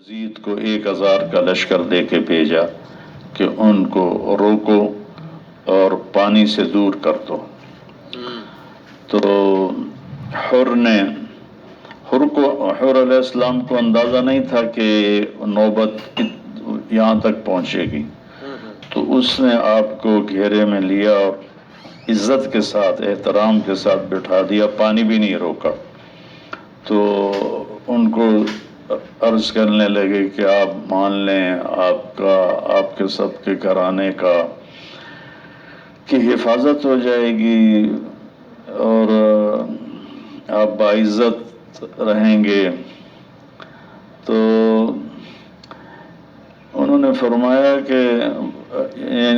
یزید کو 1000 کا لشکر دے کے بھیجا کہ ان کو روکو اور پانی سے دور کر دو. تو حر علیہ السلام کو اندازہ نہیں تھا کہ نوبت یہاں تک پہنچے گی، تو اس نے آپ کو گھیرے میں لیا اور عزت کے ساتھ احترام کے ساتھ بٹھا دیا، پانی بھی نہیں روکا. تو ان کو عرض کرنے لگے کہ آپ مان لیں آپ کے سب کے گھرانے کی حفاظت ہو جائے گی اور آپ باعزت رہیں گے. تو انہوں نے فرمایا کہ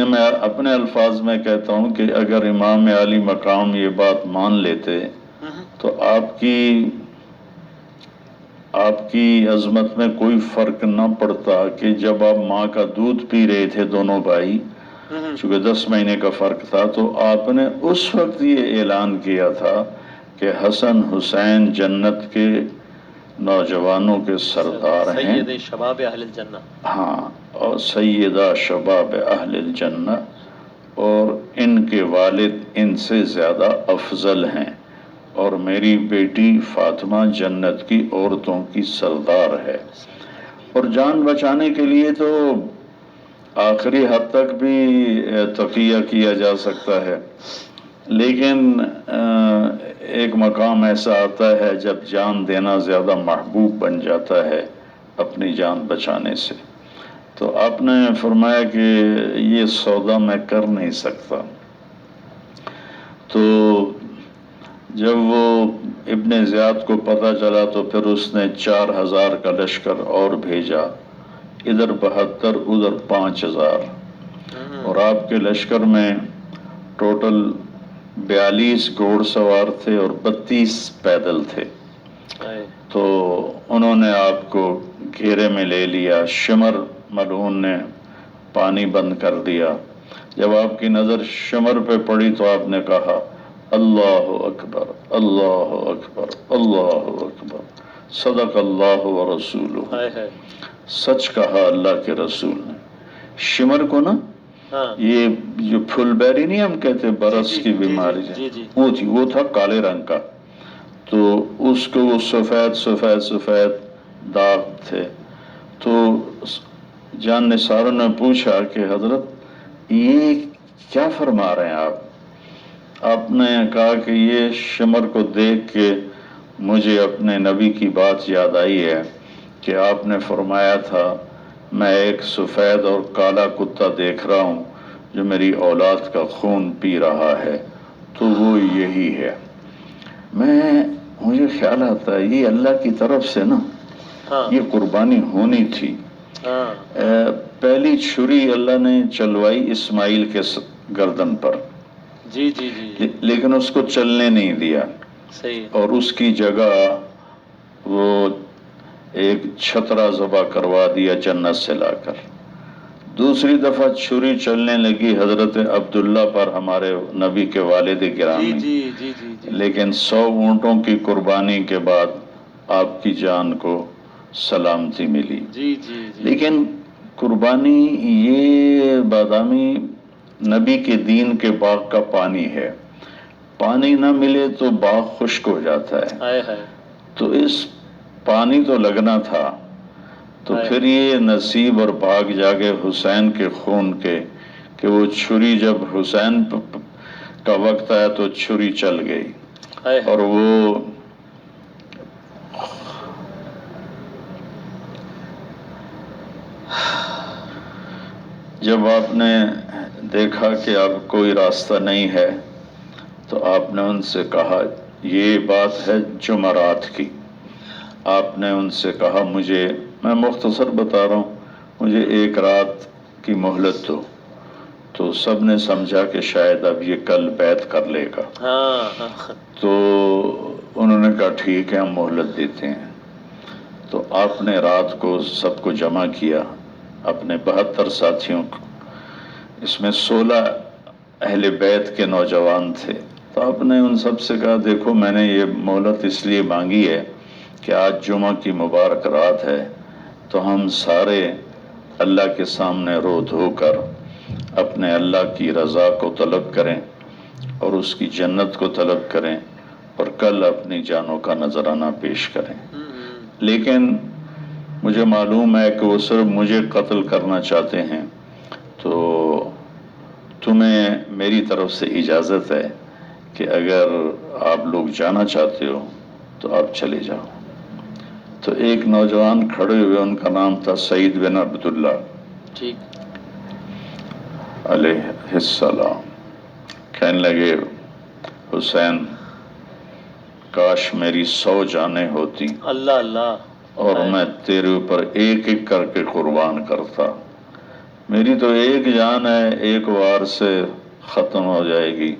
میں اپنے الفاظ میں کہتا ہوں کہ اگر امام عالی مقام یہ بات مان لیتے تو آپ کی عظمت میں کوئی فرق نہ پڑتا کہ جب آپ ماں کا دودھ پی رہے تھے دونوں بھائی، چونکہ 10 مہینے کا فرق تھا، تو آپ نے اس وقت یہ اعلان کیا تھا کہ حسن حسین جنت کے نوجوانوں کے سردار ہیں، سید شباب اہل الجنہ. ہاں، اور سیدہ شباب اہل الجنہ، اور ان کے والد ان سے زیادہ افضل ہیں، اور میری بیٹی فاطمہ جنت کی عورتوں کی سردار ہے. اور جان بچانے کے لیے تو آخری حد تک بھی تقیہ کیا جا سکتا ہے، لیکن ایک مقام ایسا آتا ہے جب جان دینا زیادہ محبوب بن جاتا ہے اپنی جان بچانے سے. تو آپ نے فرمایا کہ یہ سودا میں کر نہیں سکتا. تو جب وہ ابن زیاد کو پتہ چلا تو پھر اس نے 4000 کا لشکر اور بھیجا، ادھر 72 ادھر 5000، اور آپ کے لشکر میں ٹوٹل 42 گھوڑ سوار تھے اور 32 پیدل تھے. تو انہوں نے آپ کو گھیرے میں لے لیا. شمر ملعون نے پانی بند کر دیا. جب آپ کی نظر شمر پہ پڑی تو آپ نے کہا اللہ اکبر اللہ اکبر اللہ اکبر، صدق اللہ ورسولہ، سچ کہا اللہ کے رسول نے. شمر کو نا یہ جو پھل بیری نہیں ہم کہتے برس کی بیماری ہے، وہ تھا کالے رنگ کا. تو اس کو وہ سفید داغ تھے. تو جان نثار نے پوچھا کہ حضرت یہ کیا فرما رہے ہیں آپ نے کہا کہ یہ شمر کو دیکھ کے مجھے اپنے نبی کی بات یاد آئی ہے کہ آپ نے فرمایا تھا میں ایک سفید اور کالا کتا دیکھ رہا ہوں جو میری اولاد کا خون پی رہا ہے، تو وہ یہی ہے. مجھے خیال آتا ہے یہ اللہ کی طرف سے نا یہ قربانی ہونی تھی. پہلی چھری اللہ نے چلوائی اسماعیل کے گردن پر، لیکن اس کو چلنے نہیں دیا، اور اس کی جگہ وہ ایک چھترا ذبح کروا دیا جنت سے لا کر. دوسری دفعہ چھری چلنے لگی حضرت عبداللہ پر، ہمارے نبی کے والد گرامی، لیکن 100 اونٹوں کی قربانی کے بعد آپ کی جان کو سلامتی ملی. لیکن قربانی یہ بادامی نبی کے دین کے باغ کا پانی ہے، پانی نہ ملے تو باغ خشک ہو جاتا ہے. تو اس پانی تو لگنا تھا. تو پھر یہ نصیب اور بھاگ جاگے حسین کے خون کے کہ وہ چھری جب حسین کا وقت آیا تو چھری چل گئی. اور وہ جب آپ نے دیکھا کہ اب کوئی راستہ نہیں ہے تو آپ نے ان سے کہا، یہ بات ہے جمعرات کی، آپ نے ان سے کہا میں مختصر بتا رہا ہوں، مجھے 1 رات کی مہلت دو. تو سب نے سمجھا کہ شاید اب یہ کل بیعت کر لے گا. تو انہوں نے کہا ٹھیک ہے ہم مہلت دیتے ہیں. تو آپ نے رات کو سب کو جمع کیا، اپنے 72 ساتھیوں کو، اس میں 16 اہل بیت کے نوجوان تھے. تو آپ نے ان سب سے کہا دیکھو میں نے یہ مہلت اس لیے مانگی ہے کہ آج جمعہ کی مبارک رات ہے، تو ہم سارے اللہ کے سامنے رو دھو کر اپنے اللہ کی رضا کو طلب کریں اور اس کی جنت کو طلب کریں اور کل اپنی جانوں کا نذرانہ پیش کریں۔ لیکن مجھے معلوم ہے کہ وہ صرف مجھے قتل کرنا چاہتے ہیں، تو تمہیں میری طرف سے اجازت ہے کہ اگر آپ لوگ جانا چاہتے ہو تو آپ چلے جاؤ۔ تو ایک نوجوان کھڑے ہوئے، ان کا نام تھا سعید بن عبداللہ علیہ السلام، کہنے لگے حسین کاش میری 100 جانیں ہوتی، اللہ اللہ، اور میں تیرے اوپر ایک ایک کر کے قربان کرتا۔ میری تو ایک جان ہے، ایک وار سے ختم ہو جائے گی،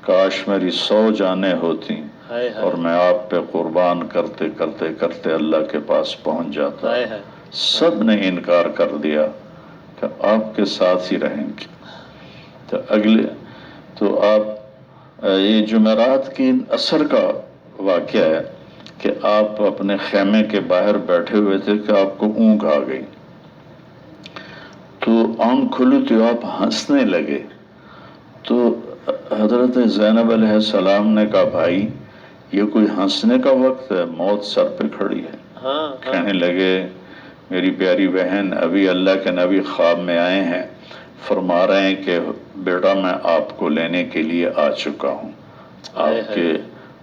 کاش میری 100 جانیں ہوتی اور میں آپ پہ قربان کرتے کرتے کرتے اللہ کے پاس پہنچ جاتا۔ سب نے انکار کر دیا کہ آپ کے ساتھ ہی رہیں گے۔ تو آپ یہ جمعرات کی عصر کا واقعہ ہے کہ آپ اپنے خیمے کے باہر بیٹھے ہوئے تھے کہ آپ کو اونگ آ گئی، تو آنکھ کھلی تو آپ ہنسنے لگے۔ تو حضرت زینب علیہ السلام نے کہا بھائی یہ کوئی ہنسنے کا وقت ہے، موت سر پہ کھڑی ہے۔ کہنے لگے میری پیاری بہن، ابھی اللہ کے نبی خواب میں آئے ہیں، فرما رہے ہیں کہ بیٹا میں آپ کو لینے کے لیے آ چکا ہوں، آپ کے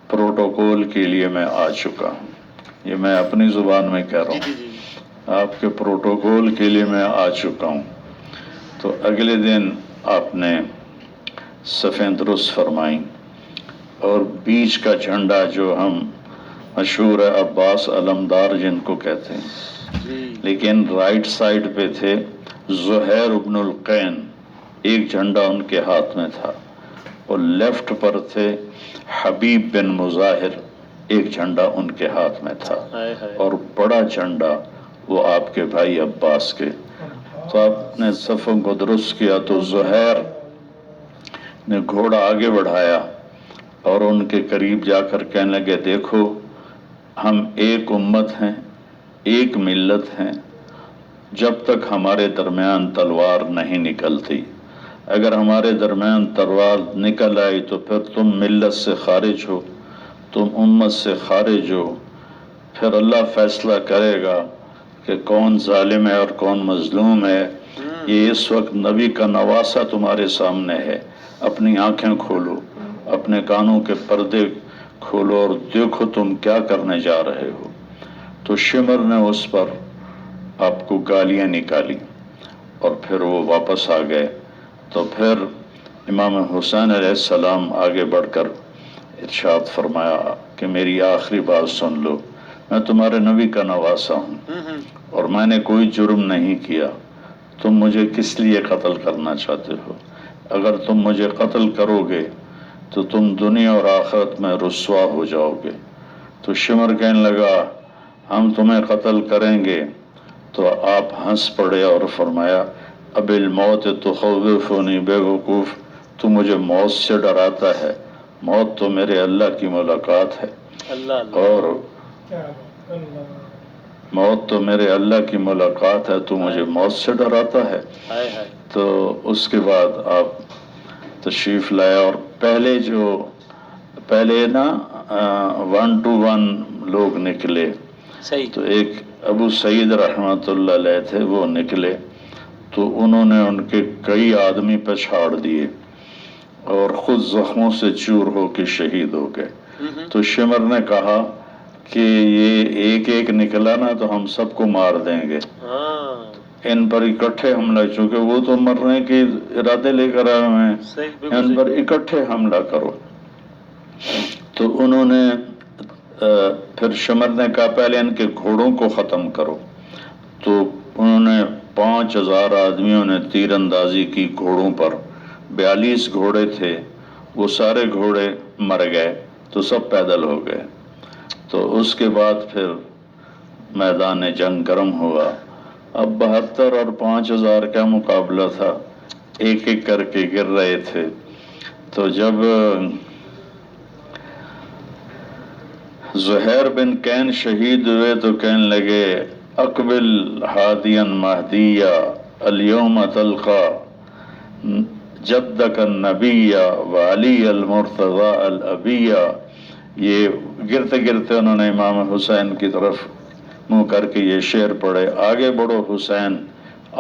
پروٹوکول کے لیے میں آ چکا ہوں۔ یہ میں اپنی زبان میں کہہ رہا ہوں، آپ کے پروٹوکول کے لیے میں آ چکا ہوں۔ تو اگلے دن آپ نے صفیں درست فرمائیں اور بیچ کا جھنڈا جو ہم مشہور ہے عباس علمدار جن کو کہتے ہیں، لیکن رائٹ سائڈ پہ تھے زہیر ابن القین، ایک جھنڈا ان کے ہاتھ میں تھا، اور لیفٹ پر تھے حبیب بن مظاہر، ایک جھنڈا ان کے ہاتھ میں تھا، اور بڑا جھنڈا وہ آپ کے بھائی عباس کے۔ تو آپ نے صفوں کو درست کیا تو زہیر نے گھوڑا آگے بڑھایا اور ان کے قریب جا کر کہنے لگے دیکھو ہم ایک امت ہیں، ایک ملت ہیں، جب تک ہمارے درمیان تلوار نہیں نکلتی، اگر ہمارے درمیان تلوار نکل آئی تو پھر تم ملت سے خارج ہو، تم امت سے خارج ہو، پھر اللہ فیصلہ کرے گا کہ کون ظالم ہے اور کون مظلوم ہے۔ یہ اس وقت نبی کا نواسہ تمہارے سامنے ہے، اپنی آنکھیں کھولو، اپنے کانوں کے پردے کھولو اور دیکھو تم کیا کرنے جا رہے ہو۔ تو شمر نے اس پر آپ کو گالیاں نکالی اور پھر وہ واپس آ گئے۔ تو پھر امام حسین علیہ السلام آگے بڑھ کر ارشاد فرمایا کہ میری آخری بات سن لو، میں تمہارے نبی کا نواسہ ہوں اور میں نے کوئی جرم نہیں کیا، تم مجھے کس لیے قتل کرنا چاہتے ہو؟ اگر تم مجھے قتل کرو گے تو تم دنیا اور آخرت میں رسوا ہو جاؤ گے۔ تو شمر کہنے لگا ہم تمہیں قتل کریں گے، تو آپ ہنس پڑے اور فرمایا اب الموت تخوفنی بے وقوف، تو مجھے موت سے ڈراتا ہے، موت تو میرے اللہ کی ملاقات ہے، اور موت تو میرے اللہ کی ملاقات ہے، تو مجھے موت سے ڈراتا ہے۔ تو اس کے بعد آپ تشریف لائے اور پہلے نا 1 to 1 لوگ نکلے، تو ایک ابو سعید رحمۃ اللہ علیہ تھے، وہ نکلے تو انہوں نے ان کے کئی آدمی پہ چھاڑ دیے اور خود زخموں سے چور ہو کے شہید ہو گئے۔ تو شمر نے کہا کہ یہ ایک ایک نکلا نا تو ہم سب کو مار دیں گے، ان پر اکٹھے حملہ، چونکہ وہ تو مرنے کے ارادے لے کر آئے ہوئے ہیں، ان پر اکٹھے حملہ کرو۔ تو انہوں نے پھر شمر نے کہا پہلے ان کے گھوڑوں کو ختم کرو، تو انہوں نے 5000 آدمیوں نے تیر اندازی کی گھوڑوں پر، 42 گھوڑے تھے، وہ سارے گھوڑے مر گئے تو سب پیدل ہو گئے۔ تو اس کے بعد پھر میدان جنگ گرم ہوا۔ اب 72 اور 5000 کا مقابلہ تھا، ایک ایک کر کے گر رہے تھے۔ تو جب زہیر بن کین شہید ہوئے تو کہنے لگے اقبل ہادیا مہدیا الیوم تلقا جدک النبی وعلی المرتضی الابیہ. یہ گرتے گرتے انہوں نے امام حسین کی طرف منہ کر کے یہ شعر پڑھے: آگے بڑھو حسین،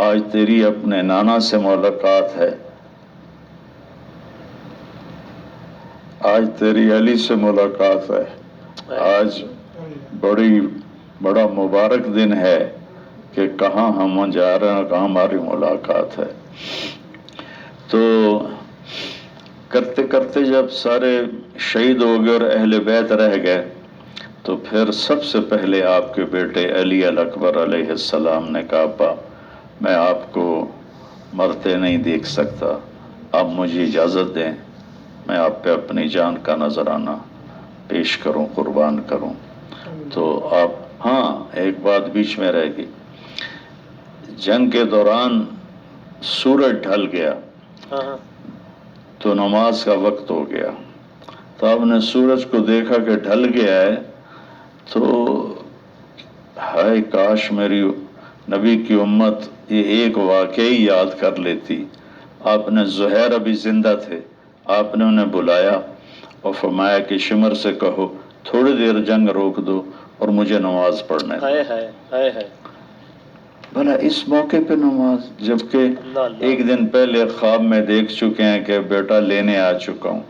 آج تیری اپنے نانا سے ملاقات ہے، آج تیری علی سے ملاقات ہے، آج بڑا مبارک دن ہے کہ کہاں ہم جا رہے ہیں، کہاں ہماری ملاقات ہے. تو کرتے کرتے جب سارے شہید ہو گئے اور اہل بیت رہ گئے تو پھر سب سے پہلے آپ کے بیٹے علی الاکبر علیہ السلام نے کہا: ابا میں آپ کو مرتے نہیں دیکھ سکتا، آپ مجھے اجازت دیں میں آپ پہ اپنی جان کا نذرانہ پیش کروں، قربان کروں. تو آپ، ہاں ایک بات بیچ میں رہ گئی، جنگ کے دوران سورج ڈھل گیا تو نماز کا وقت ہو گیا. تو آپ نے سورج کو دیکھا کہ ڈھل گیا ہے تو ہائے کاش میری نبی کی امت یہ ایک واقعی یاد کر لیتی. آپ نے زہیر ابھی زندہ تھے، آپ نے انہیں بلایا اور فرمایا کہ شمر سے کہو تھوڑی دیر جنگ روک دو اور مجھے نماز پڑھنے دو. بھلا اس موقع پہ نماز، جبکہ ایک دن پہلے خواب میں دیکھ چکے ہیں کہ بیٹا لینے آ چکا ہوں.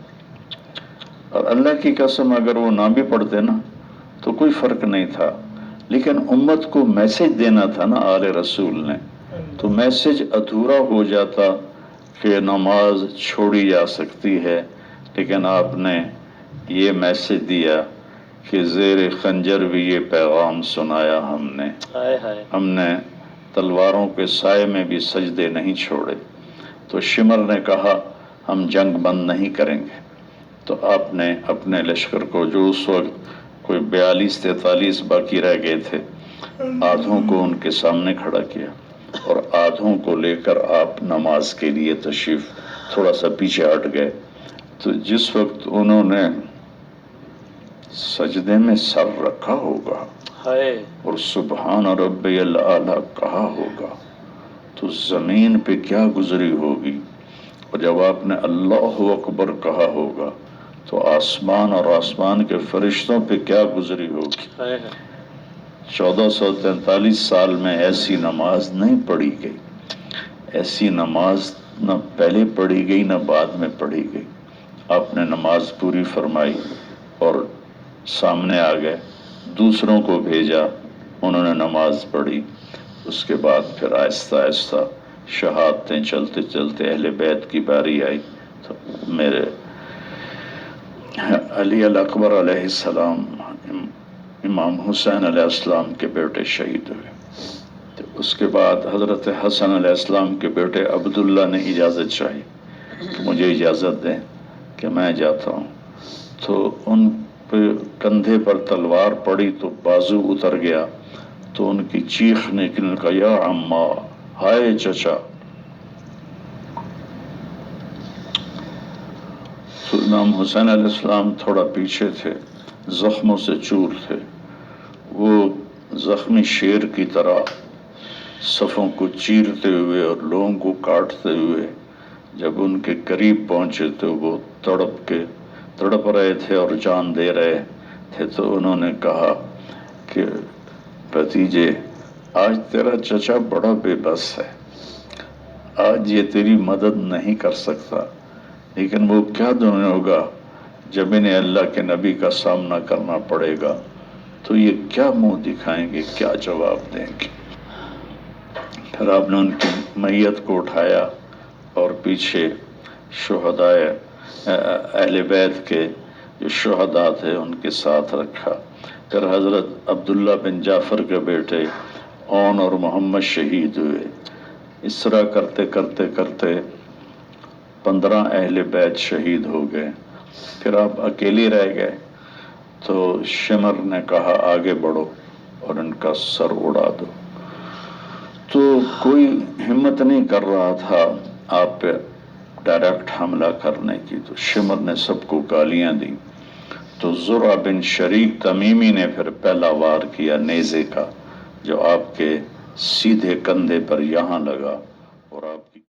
اور اللہ کی قسم اگر وہ نہ بھی پڑھتے نا تو کوئی فرق نہیں تھا، لیکن امت کو میسج دینا تھا نا آل رسول نے، تو میسج ادھورا ہو جاتا کہ نماز چھوڑی جا سکتی ہے. لیکن آپ نے یہ میسج دیا کہ زیر خنجر بھی یہ پیغام سنایا ہم نے تلواروں کے سائے میں بھی سجدے نہیں چھوڑے. تو شمر نے کہا ہم جنگ بند نہیں کریں گے. تو آپ نے اپنے لشکر کو، جو اس وقت کوئی 42-43 باقی رہ گئے تھے، آدھوں کو ان کے سامنے کھڑا کیا اور آدھوں کو لے کر آپ نماز کے لیے تشریف تھوڑا سا پیچھے ہٹ گئے. تو جس وقت انہوں نے سجدے میں سر رکھا ہوگا اور سبحان ربی الاعلیٰ کہا ہوگا تو زمین پہ کیا گزری ہوگی، اور جب آپ نے اللہ اکبر کہا ہوگا تو آسمان اور آسمان کے فرشتوں پہ کیا گزری ہوگی. 1443 سال میں ایسی نماز نہیں پڑھی گئی، ایسی نماز نہ پہلے پڑھی گئی نہ بعد میں پڑھی گئی. آپ نے نماز پوری فرمائی اور سامنے آ گئے، دوسروں کو بھیجا، انہوں نے نماز پڑھی. اس کے بعد پھر آہستہ آہستہ شہادتیں چلتے چلتے اہل بیت کی باری آئی تو میرے علی الاکبر علیہ السلام، امام حسین علیہ السلام کے بیٹے شہید ہوئے. تو اس کے بعد حضرت حسن علیہ السلام کے بیٹے عبداللہ نے اجازت چاہی کہ مجھے اجازت دیں کہ میں جاتا ہوں. تو ان پہ کندھے پر تلوار پڑی تو بازو اتر گیا تو ان کی چیخ نکل کا یا عمّا، ہائے چچا. تو امام حسین علیہ السلام تھوڑا پیچھے تھے، زخموں سے چور تھے، وہ زخمی شیر کی طرح صفوں کو چیرتے ہوئے اور لوگوں کو کاٹتے ہوئے جب ان کے قریب پہنچے تو وہ تڑپ رہے تھے اور جان دے رہے تھے. تو انہوں نے کہا کہ بھتیجے آج تیرا چچا بڑا بے بس ہے، آج یہ تیری مدد نہیں کر سکتا، لیکن وہ کیا دن ہوگا جب انہیں اللہ کے نبی کا سامنا کرنا پڑے گا تو یہ کیا منہ دکھائیں گے، کیا جواب دیں گے. پھر آپ نے ان کی میت کو اٹھایا اور پیچھے شہدائے اہل بیت کے جو شہداء تھے ان کے ساتھ رکھا. پھر حضرت عبداللہ بن جعفر کے بیٹے اون اور محمد شہید ہوئے. اس طرح کرتے کرتے کرتے 15 اہل بیت شہید ہو گئے. پھر آپ اکیلے رہ گئے تو شمر نے کہا آگے بڑھو اور ان کا سر اڑا دو. تو کوئی ہمت نہیں کر رہا تھا آپ پہ ڈائریکٹ حملہ کرنے کی. تو شمر نے سب کو گالیاں دی. تو زرع بن شریک تمیمی نے پھر پہلا وار کیا نیزے کا. جو آپ کے سیدھے کندھے پر یہاں لگا اور آپ